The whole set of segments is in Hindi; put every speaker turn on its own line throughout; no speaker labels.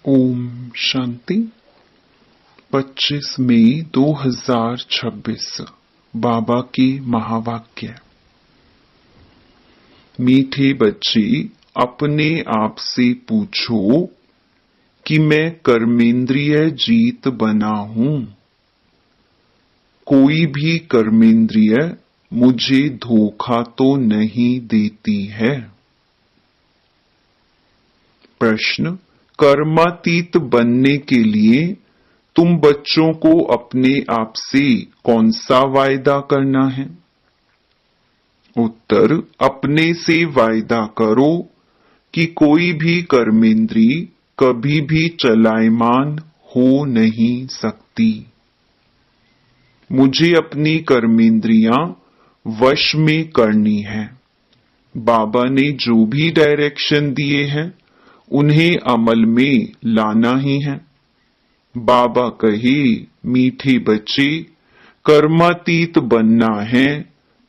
ओम शांति। 25 मई 2026 बाबा की महावाक्य। मीठे बच्चे, अपने आप से पूछो कि मैं कर्मेंद्रिय जीत बना हूं। कोई भी कर्मेंद्रिय मुझे धोखा तो नहीं देती है। प्रश्न: कर्मातीत बनने के लिए तुम बच्चों को अपने आप से कौन सा वायदा करना है? उत्तर: अपने से वायदा करो कि कोई भी कर्मेंद्री कभी भी चलायमान हो नहीं सकती। मुझे अपनी कर्मेंद्रियां वश में करनी है। बाबा ने जो भी डायरेक्शन दिए हैं उन्हें अमल में लाना ही है। बाबा कहे, मीठे बच्चे, कर्मातीत बनना है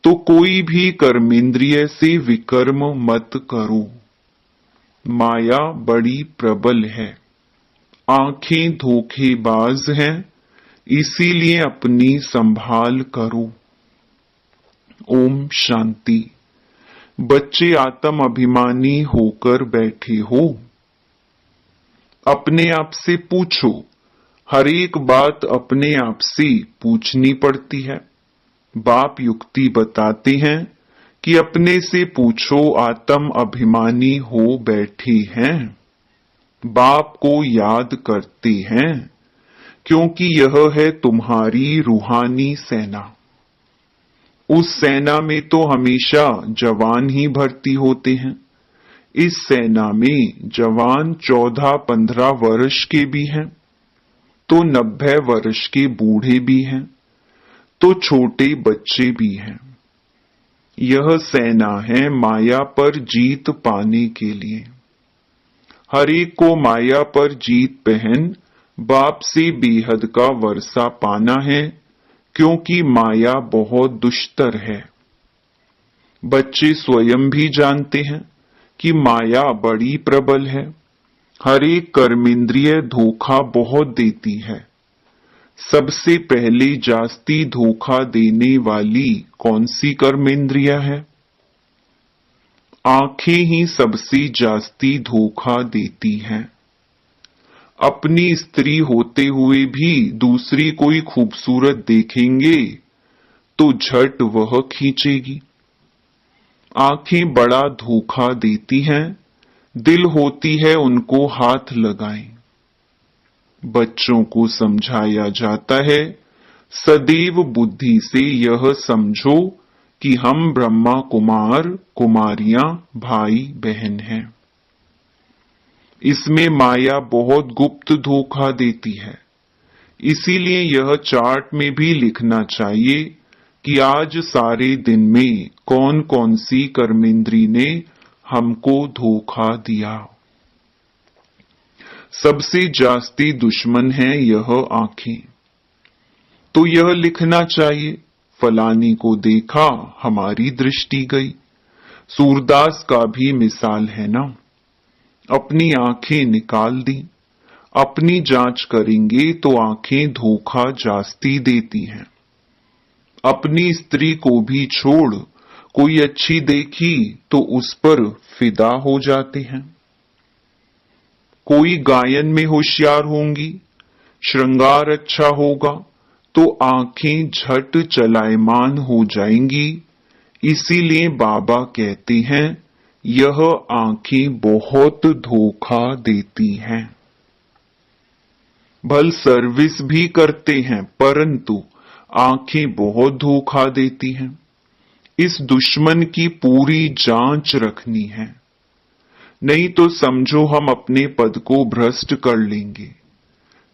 तो कोई भी कर्मेंद्रिय से विकर्म मत करो। माया बड़ी प्रबल है, आंखें धोखेबाज हैं, इसीलिए अपनी संभाल करो। ओम शांति। बच्चे आत्म अभिमानी होकर बैठे हो। अपने आप से पूछो। हर एक बात अपने आप से पूछनी पड़ती है। बाप युक्ति बताते हैं कि अपने से पूछो, आत्म अभिमानी हो बैठे हैं। बाप को याद करते हैं क्योंकि यह है तुम्हारी रूहानी सेना। उस सेना में तो हमेशा जवान ही भर्ती होते हैं। इस सेना में जवान 14-15 वर्ष के भी हैं, तो 90 वर्ष के बूढ़े भी हैं, तो छोटे बच्चे भी हैं। यह सेना है माया पर जीत पाने के लिए। हर एक को माया पर जीत पहन बाप से बेहद का वर्षा पाना है, क्योंकि माया बहुत दुष्टर है। बच्चे स्वयं भी जानते हैं कि माया बड़ी प्रबल है। हर एक कर्मेंद्रिय धोखा बहुत देती है। सबसे पहले जास्ती धोखा देने वाली कौन सी कर्मेंद्रिय है? आंखें ही सबसे जास्ती धोखा देती हैं। अपनी स्त्री होते हुए भी दूसरी कोई खूबसूरत देखेंगे तो झट वह खींचेगी। आंखें बड़ा धोखा देती हैं, दिल होती है उनको हाथ लगाएं। बच्चों को समझाया जाता है, सदैव बुद्धि से यह समझो कि हम ब्रह्मा कुमार कुमारियां भाई बहन हैं। इसमें माया बहुत गुप्त धोखा देती है। इसीलिए यह चार्ट में भी लिखना चाहिए कि आज सारे दिन में कौन कौन सी कर्मेंद्री ने हमको धोखा दिया। सबसे जास्ती दुश्मन है यह आंखें। तो यह लिखना चाहिए, फलानी को देखा हमारी दृष्टि गई। सूरदास का भी मिसाल है ना, अपनी आंखें निकाल दी। अपनी जांच करेंगे तो आंखें धोखा जास्ती देती हैं। अपनी स्त्री को भी छोड़ कोई अच्छी देखी तो उस पर फिदा हो जाते हैं। कोई गायन में होशियार होंगी, श्रृंगार अच्छा होगा तो आंखें झट चलायमान हो जाएंगी। इसीलिए बाबा कहते हैं, यह आंखें बहुत धोखा देती हैं। भल सर्विस भी करते हैं, परंतु आंखें बहुत धोखा देती हैं। इस दुश्मन की पूरी जांच रखनी है, नहीं तो समझो हम अपने पद को भ्रष्ट कर लेंगे।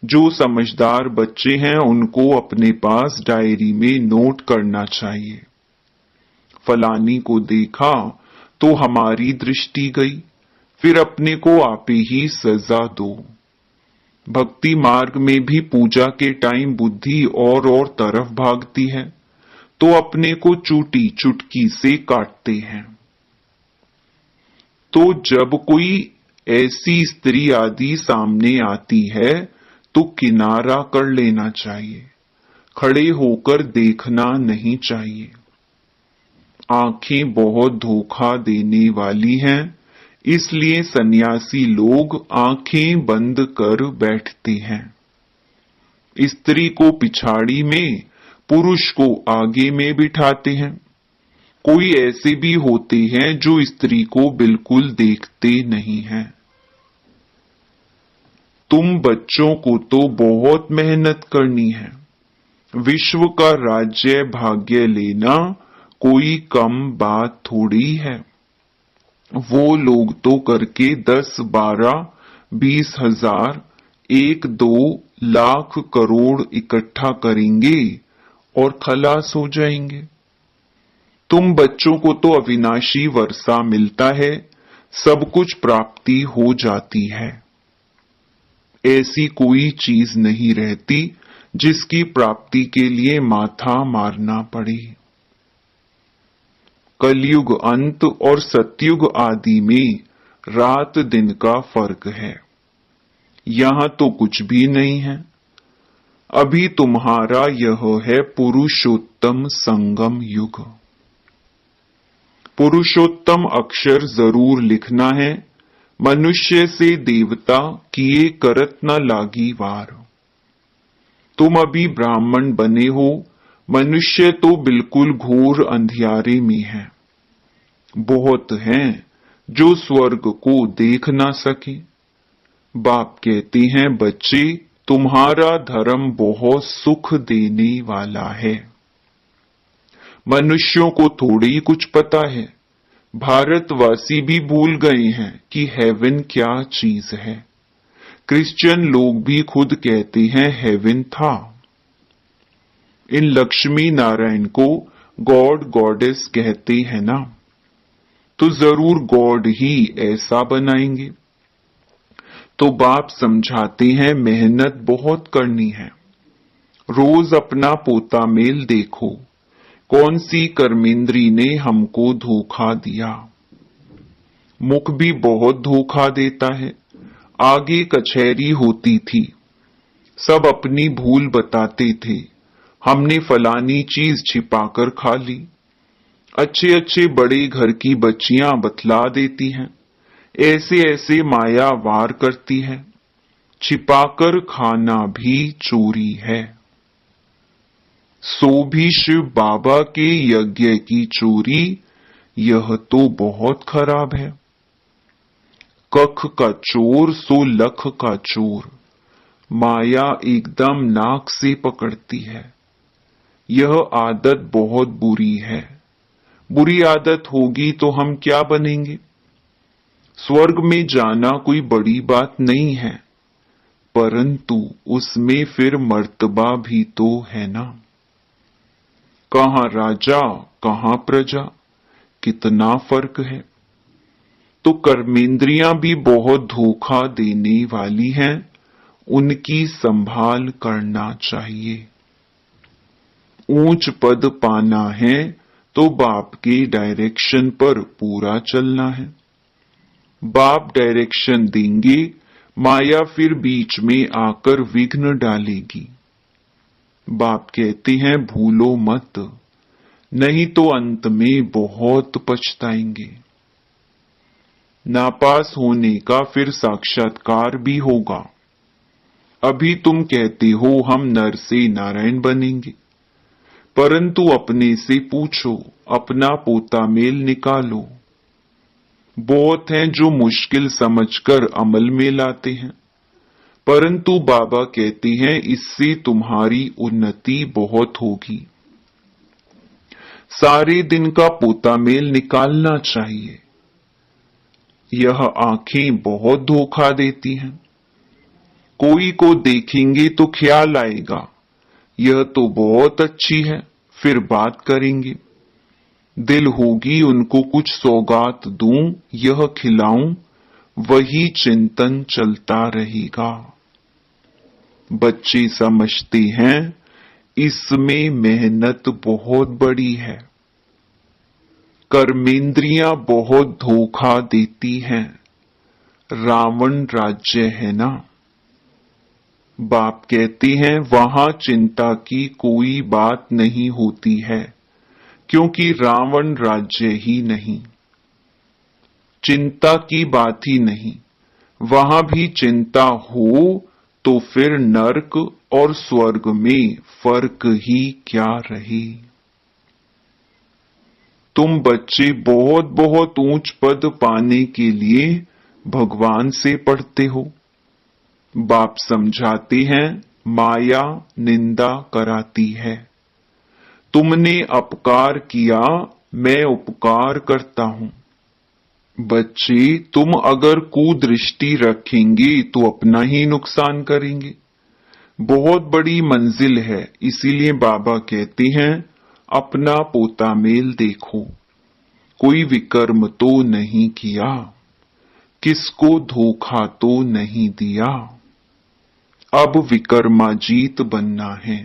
जो समझदार बच्चे हैं उनको अपने पास डायरी में नोट करना चाहिए। फलानी को देखा तो हमारी दृष्टि गई, फिर अपने को आप ही सजा दो। भक्ति मार्ग में भी पूजा के टाइम बुद्धि और तरफ भागती है, तो अपने को चूटी चुटकी से काटते हैं। तो जब कोई ऐसी स्त्री आदि सामने आती है तो किनारा कर लेना चाहिए, खड़े होकर देखना नहीं चाहिए। आंखें बहुत धोखा देने वाली हैं, इसलिए सन्यासी लोग आंखें बंद कर बैठते हैं। स्त्री को पिछाड़ी में, पुरुष को आगे में बिठाते हैं। कोई ऐसे भी होते हैं जो स्त्री को बिल्कुल देखते नहीं हैं। तुम बच्चों को तो बहुत मेहनत करनी है। विश्व का राज्य भाग्य लेना कोई कम बात थोड़ी है। वो लोग तो करके 10, 12, 20 हजार, 1, 2 लाख करोड़ इकट्ठा करेंगे और खलास हो जाएंगे। तुम बच्चों को तो अविनाशी वर्षा मिलता है, सब कुछ प्राप्ति हो जाती है। ऐसी कोई चीज नहीं रहती जिसकी प्राप्ति के लिए माथा मारना पड़े। कलयुग अंत और सतयुग आदि में रात दिन का फर्क है। यहां तो कुछ भी नहीं है। अभी तुम्हारा यह है पुरुषोत्तम संगम युग। पुरुषोत्तम अक्षर जरूर लिखना है। मनुष्य से देवता किए करत न लागी वार। तुम अभी ब्राह्मण बने हो, मनुष्य तो बिल्कुल घोर अंधियारे में है। बहुत हैं जो स्वर्ग को देख ना सके। बाप कहते हैं, बच्चे तुम्हारा धर्म बहुत सुख देने वाला है। मनुष्यों को थोड़ी ही कुछ पता है। भारतवासी भी भूल गए हैं कि हेवन क्या चीज है। क्रिश्चियन लोग भी खुद कहते हैं हेवन था। इन लक्ष्मी नारायण को गॉड गॉडेस कहते हैं ना, तो जरूर गॉड ही ऐसा बनाएंगे। तो बाप समझाते हैं मेहनत बहुत करनी है। रोज अपना पोता मेल देखो, कौन सी कर्मेंद्री ने हमको धोखा दिया। मुख भी बहुत धोखा देता है। आगे कचहरी होती थी, सब अपनी भूल बताते थे। हमने फलानी चीज छिपाकर खा ली। अच्छे अच्छे बड़े घर की बच्चियां बतला देती हैं, ऐसे ऐसे माया वार करती है। छिपाकर खाना भी चोरी है। सो भी शिव बाबा के यज्ञ की चोरी, यह तो बहुत खराब है। कख का चोर सो लख का चोर। माया एकदम नाक से पकड़ती है। यह आदत बहुत बुरी है। बुरी आदत होगी तो हम क्या बनेंगे। स्वर्ग में जाना कोई बड़ी बात नहीं है, परंतु उसमें फिर मर्तबा भी तो है ना। कहां राजा कहां प्रजा, कितना फर्क है। तो कर्मेंद्रियां भी बहुत धोखा देने वाली हैं, उनकी संभाल करना चाहिए। ऊंच पद पाना है तो बाप के डायरेक्शन पर पूरा चलना है। बाप डायरेक्शन देंगे, माया फिर बीच में आकर विघ्न डालेगी। बाप कहते हैं भूलो मत, नहीं तो अंत में बहुत पछताएंगे। नापास होने का फिर साक्षात्कार भी होगा। अभी तुम कहते हो हम नर से नारायण बनेंगे, परंतु अपने से पूछो, अपना पोता मेल निकालो। बहुत हैं जो मुश्किल समझकर अमल में लाते हैं, परंतु बाबा कहते हैं इससे तुम्हारी उन्नति बहुत होगी। सारे दिन का पोता मेल निकालना चाहिए। यह आंखें बहुत धोखा देती हैं। कोई को देखेंगे तो ख्याल आएगा यह तो बहुत अच्छी है, फिर बात करेंगे। दिल होगी उनको कुछ सौगात दूं, यह खिलाऊं, वही चिंतन चलता रहेगा। बच्चे समझते हैं इसमें मेहनत बहुत बड़ी है। कर्मेंद्रियां बहुत धोखा देती हैं। रावण राज्य है ना। बाप कहते हैं वहां चिंता की कोई बात नहीं होती है, क्योंकि रावण राज्य ही नहीं। चिंता की बात ही नहीं। वहां भी चिंता हो तो फिर नरक और स्वर्ग में फर्क ही क्या रहे। तुम बच्चे बहुत बहुत ऊंच पद पाने के लिए भगवान से पढ़ते हो। बाप समझाते हैं माया निंदा कराती है। तुमने अपकार किया, मैं उपकार करता हूं। बच्चे तुम अगर कुदृष्टि रखेंगे तो अपना ही नुकसान करेंगे। बहुत बड़ी मंजिल है, इसीलिए बाबा कहते हैं अपना पोता मेल देखो। कोई विकर्म तो नहीं किया, किसको धोखा तो नहीं दिया। अब विकर्माजीत बनना है।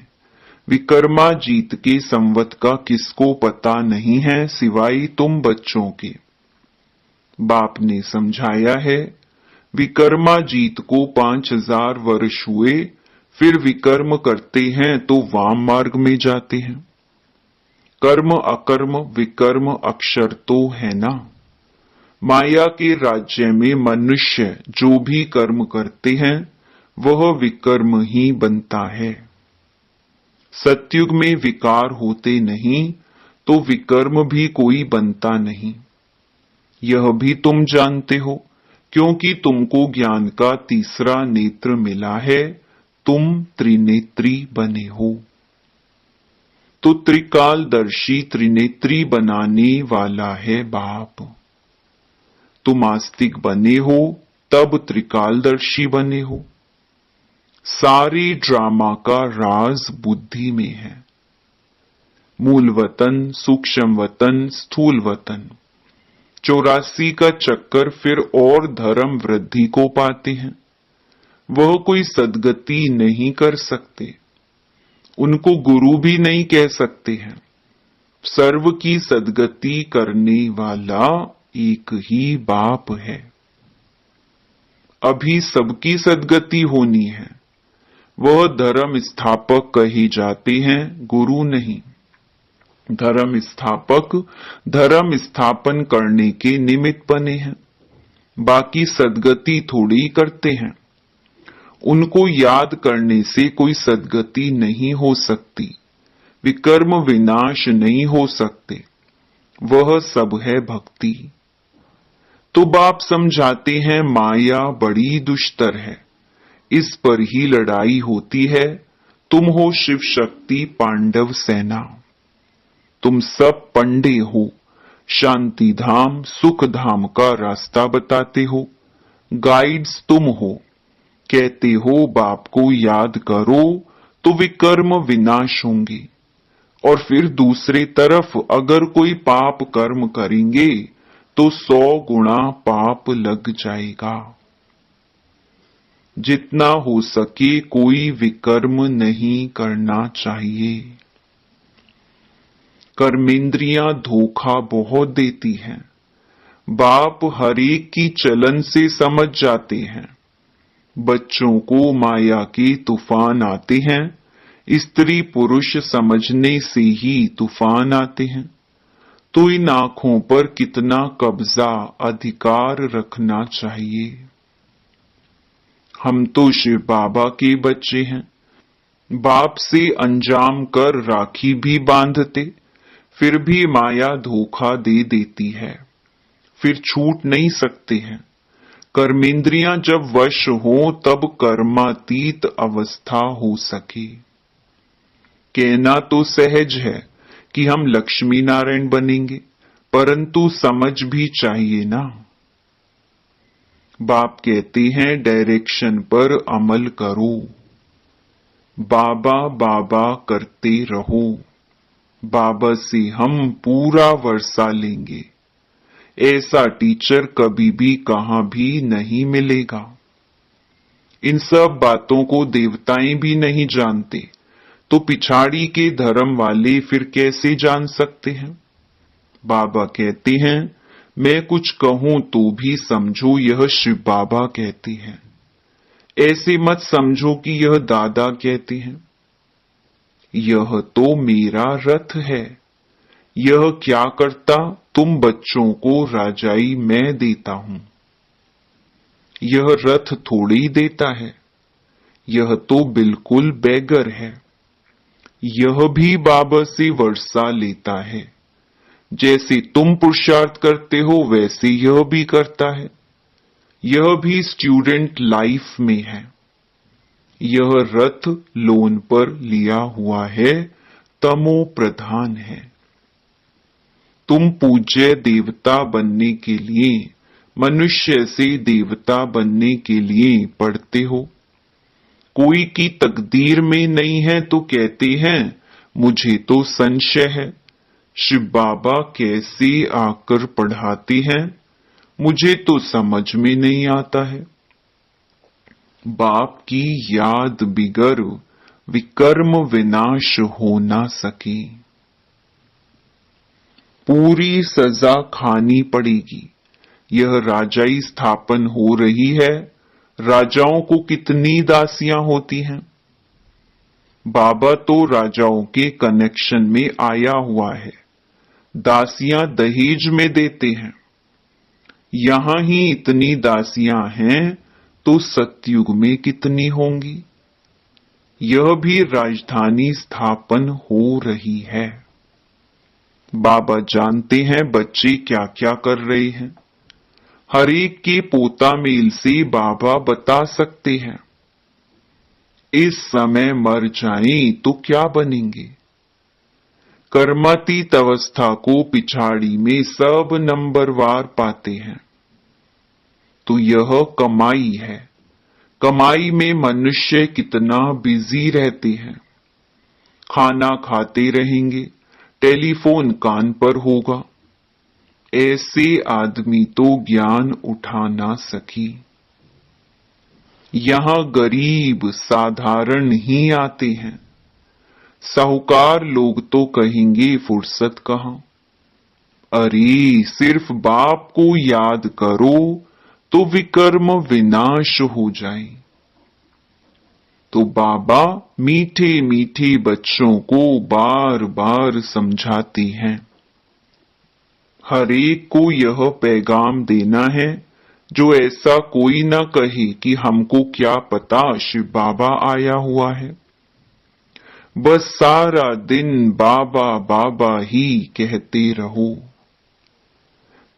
विकर्माजीत के संवत का किसको पता नहीं है सिवाय तुम बच्चों के। बाप ने समझाया है विकर्माजीत को 5000 वर्ष हुए, फिर विकर्म करते हैं तो वाम मार्ग में जाते हैं। कर्म अकर्म विकर्म अक्षर तो है ना। माया के राज्य में मनुष्य जो भी कर्म करते हैं वह विकर्म ही बनता है। सतयुग में विकार होते नहीं तो विकर्म भी कोई बनता नहीं। यह भी तुम जानते हो, क्योंकि तुमको ज्ञान का तीसरा नेत्र मिला है, तुम त्रिनेत्री बने हो। तो त्रिकालदर्शी त्रिनेत्री बनाने वाला है बाप। तुम आस्तिक बने हो तब त्रिकालदर्शी बने हो। सारी ड्रामा का राज बुद्धि में है। मूल वतन, सूक्ष्म वतन, स्थूल वतन, 84 का चक्कर, फिर और धर्म वृद्धि को पाते हैं। वह कोई सद्गति नहीं कर सकते, उनको गुरु भी नहीं कह सकते हैं। सर्व की सद्गति करने वाला एक ही बाप है। अभी सबकी सद्गति होनी है। वह धर्म स्थापक कहे जाते हैं, गुरु नहीं। धर्म स्थापक धर्म स्थापन करने के निमित्त बने हैं, बाकी सद्गति थोड़ी करते हैं। उनको याद करने से कोई सद्गति नहीं हो सकती, विकर्म विनाश नहीं हो सकते। वह सब है भक्ति। तो बाप समझाते हैं माया बड़ी दुष्टर है, इस पर ही लड़ाई होती है। तुम हो शिव शक्ति पांडव सेना। तुम सब पंडे हो, शांति धाम सुख धाम का रास्ता बताते हो। गाइड्स तुम हो, कहते हो बाप को याद करो तो विकर्म विनाश होंगे। और फिर दूसरे तरफ अगर कोई पाप कर्म करेंगे तो 100 गुना पाप लग जाएगा। जितना हो सके कोई विकर्म नहीं करना चाहिए। कर्मेंद्रियां धोखा बहुत देती हैं। बाप हरेक की चलन से समझ जाते हैं। बच्चों को माया के तूफान आते हैं, स्त्री पुरुष समझने से ही तूफान आते हैं। तो इन आंखों पर कितना कब्जा अधिकार रखना चाहिए। हम तो शिव बाबा के बच्चे हैं। बाप से अंजाम कर राखी भी बांधते, फिर भी माया धोखा दे देती है, फिर छूट नहीं सकते हैं। कर्मेंद्रियां जब वश हो तब कर्मातीत अवस्था हो सके। कहना तो सहज है कि हम लक्ष्मी नारायण बनेंगे, परंतु समझ भी चाहिए ना। बाप कहते हैं डायरेक्शन पर अमल करो, बाबा बाबा करते रहो। बाबा से हम पूरा वर्षा लेंगे। ऐसा टीचर कभी भी कहां भी नहीं मिलेगा। इन सब बातों को देवताएं भी नहीं जानते, तो पिछाड़ी के धर्म वाले फिर कैसे जान सकते हैं। बाबा कहते हैं मैं कुछ कहूं तो भी समझो यह शिव बाबा कहते हैं, ऐसे मत समझो कि यह दादा कहते हैं। यह तो मेरा रथ है। यह क्या करता, तुम बच्चों को राजाई मैं देता हूं। यह रथ थोड़ी देता है, यह तो बिल्कुल बेगर है। यह भी बाबा से वर्षा लेता है। जैसे तुम पुरुषार्थ करते हो वैसे यह भी करता है। यह भी स्टूडेंट लाइफ में है। यह रथ लोन पर लिया हुआ है, तमो प्रधान है। तुम पूज्य देवता बनने के लिए, मनुष्य से देवता बनने के लिए पढ़ते हो। कोई की तकदीर में नहीं है तो कहते हैं मुझे तो संशय है, शिव बाबा कैसे आकर पढ़ाते हैं, मुझे तो समझ में नहीं आता है। बाप की याद बिगर विकर्म विनाश हो ना सके। पूरी सजा खानी पड़ेगी। यह राजाई स्थापन हो रही है। राजाओं को कितनी दासियां होती हैं। बाबा तो राजाओं के कनेक्शन में आया हुआ है। दासियां दहेज में देते हैं। यहां ही इतनी दासियां हैं तो सतयुग में कितनी होंगी। यह भी राजधानी स्थापन हो रही है। बाबा जानते हैं बच्चे क्या क्या कर रहे हैं। हर एक के पोता मेल से बाबा बता सकते हैं। इस समय मर जाएं तो क्या बनेंगे। कर्मातीत अवस्था को पिछाड़ी में सब नंबरवार पाते हैं। तो यह कमाई है। कमाई में मनुष्य कितना बिजी रहते हैं। खाना खाते रहेंगे, टेलीफोन कान पर होगा। ऐसे आदमी तो ज्ञान उठा ना सकी। यहां गरीब साधारण ही आते हैं। साहूकार लोग तो कहेंगे फुर्सत कहां। अरे सिर्फ बाप को याद करो तो विकर्म विनाश हो जाए। तो बाबा मीठे मीठे बच्चों को बार बार समझाते हैं। हर एक को यह पैगाम देना है, जो ऐसा कोई ना कहे कि हमको क्या पता शिव बाबा आया हुआ है। बस सारा दिन बाबा बाबा ही कहते रहो।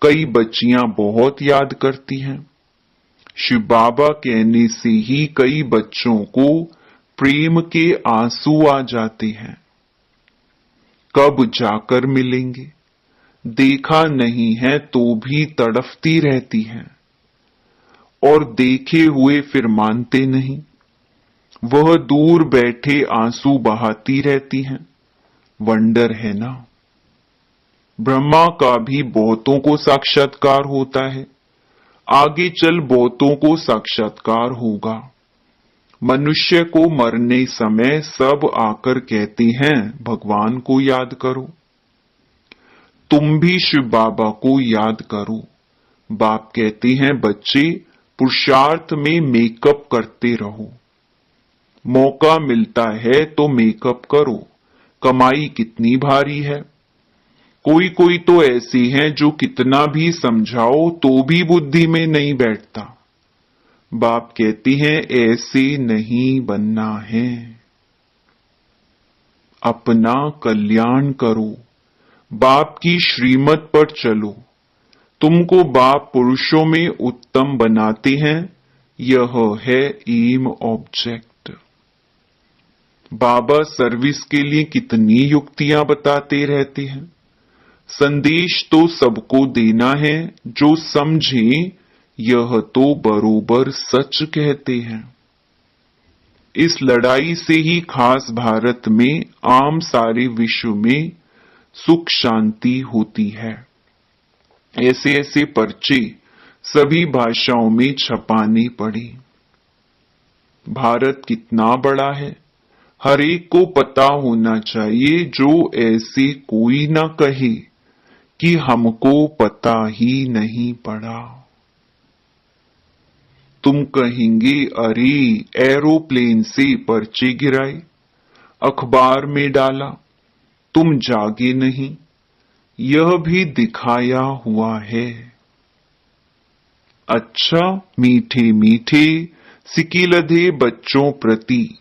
कई बच्चियां बहुत याद करती हैं। शिव बाबा कहने से ही कई बच्चों को प्रेम के आंसू आ जाते हैं। कब जाकर मिलेंगे, देखा नहीं है तो भी तड़फती रहती हैं। और देखे हुए फिर मानते नहीं। वह दूर बैठे आंसू बहाती रहती हैं। वंडर है ना। ब्रह्मा का भी बहुतों को साक्षात्कार होता है। आगे चल बहुतों को साक्षात्कार होगा। मनुष्य को मरने समय सब आकर कहते हैं भगवान को याद करो। तुम भी शिव बाबा को याद करो। बाप कहते हैं बच्चे पुरुषार्थ में मेकअप करते रहो। मौका मिलता है तो मेकअप करो। कमाई कितनी भारी है। कोई कोई तो ऐसे हैं जो कितना भी समझाओ तो भी बुद्धि में नहीं बैठता। बाप कहती हैं ऐसे नहीं बनना है। अपना कल्याण करो। बाप की श्रीमत पर चलो। तुमको बाप पुरुषों में उत्तम बनाते हैं। यह है एम ऑब्जेक्ट। बाबा सर्विस के लिए कितनी युक्तियां बताते रहते हैं। संदेश तो सबको देना है। जो समझे यह तो बरोबर सच कहते हैं। इस लड़ाई से ही खास भारत में आम सारे विश्व में सुख शांति होती है। ऐसे ऐसे पर्चे सभी भाषाओं में छपाने पड़े। भारत कितना बड़ा है, हर एक को पता होना चाहिए। जो ऐसे कोई ना कहे कि हमको पता ही नहीं पड़ा। तुम कहेंगे, अरे एरोप्लेन से पर्चे गिराए, अखबार में डाला, तुम जागे नहीं, यह भी दिखाया हुआ है। अच्छा, मीठे मीठे सिकिलधे बच्चों प्रति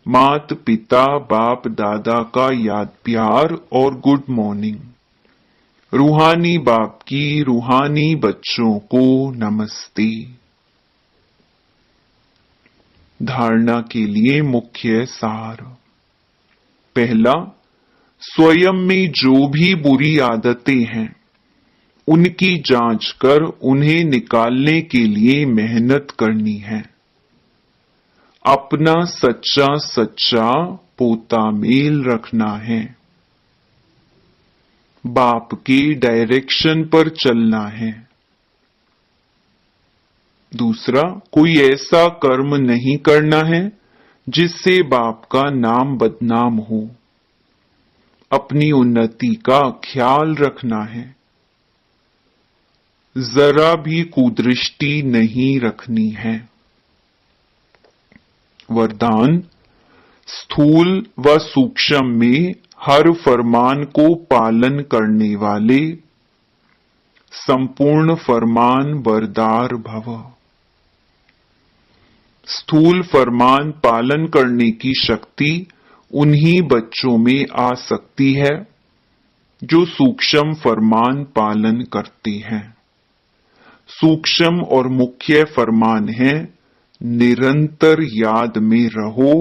मात पिता बाप दादा का याद प्यार और गुड मॉर्निंग। रूहानी बाप की रूहानी बच्चों को नमस्ते। धारणा के लिए मुख्य सार। पहला, स्वयं में जो भी बुरी आदतें हैं उनकी जांच कर उन्हें निकालने के लिए मेहनत करनी है। अपना सच्चा सच्चा पोता मेल रखना है। बाप के डायरेक्शन पर चलना है। दूसरा, कोई ऐसा कर्म नहीं करना है जिससे बाप का नाम बदनाम हो। अपनी उन्नति का ख्याल रखना है। जरा भी कुदृष्टि नहीं रखनी है। वरदान, स्थूल व सूक्ष्म में हर फरमान को पालन करने वाले संपूर्ण फरमान बरदार भव। स्थूल फरमान पालन करने की शक्ति उन्हीं बच्चों में आ सकती है जो सूक्ष्म फरमान पालन करते हैं। सूक्ष्म और मुख्य फरमान है, निरंतर याद में रहो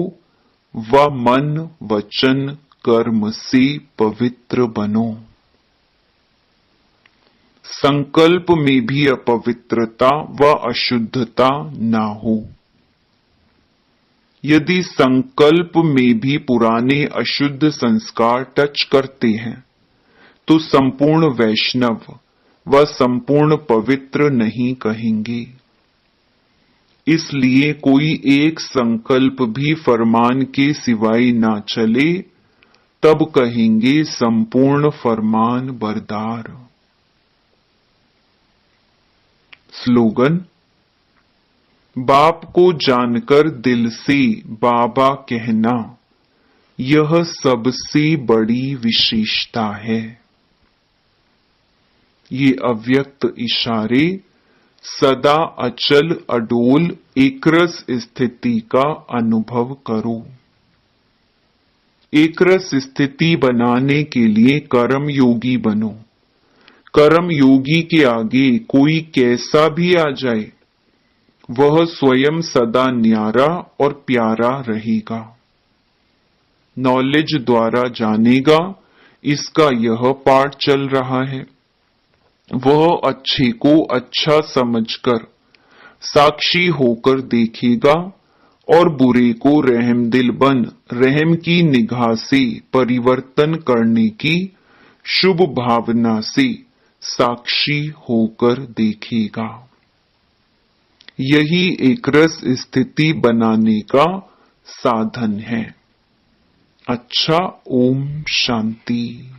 व मन वचन कर्म से पवित्र बनो। संकल्प में भी अपवित्रता व अशुद्धता ना हो। यदि संकल्प में भी पुराने अशुद्ध संस्कार टच करते हैं तो संपूर्ण वैष्णव व संपूर्ण पवित्र नहीं कहेंगे। इसलिए कोई एक संकल्प भी फरमान के सिवाय ना चले तब कहेंगे संपूर्ण फरमान बरदार। स्लोगन, बाप को जानकर दिल से बाबा कहना यह सबसे बड़ी विशेषता है। ये अव्यक्त इशारे सदा अचल अडोल एकरस स्थिति का अनुभव करो। एकरस स्थिति बनाने के लिए कर्म योगी बनो। कर्म योगी के आगे कोई कैसा भी आ जाए वह स्वयं सदा न्यारा और प्यारा रहेगा। नॉलेज द्वारा जानेगा, इसका यह पाठ चल रहा है। वह अच्छे को अच्छा समझकर साक्षी होकर देखेगा और बुरे को रहमदिल बन रहम की निगाह से परिवर्तन करने की शुभ भावना से साक्षी होकर देखेगा। यही एकरस स्थिति बनाने का साधन है। अच्छा, ओम शांति।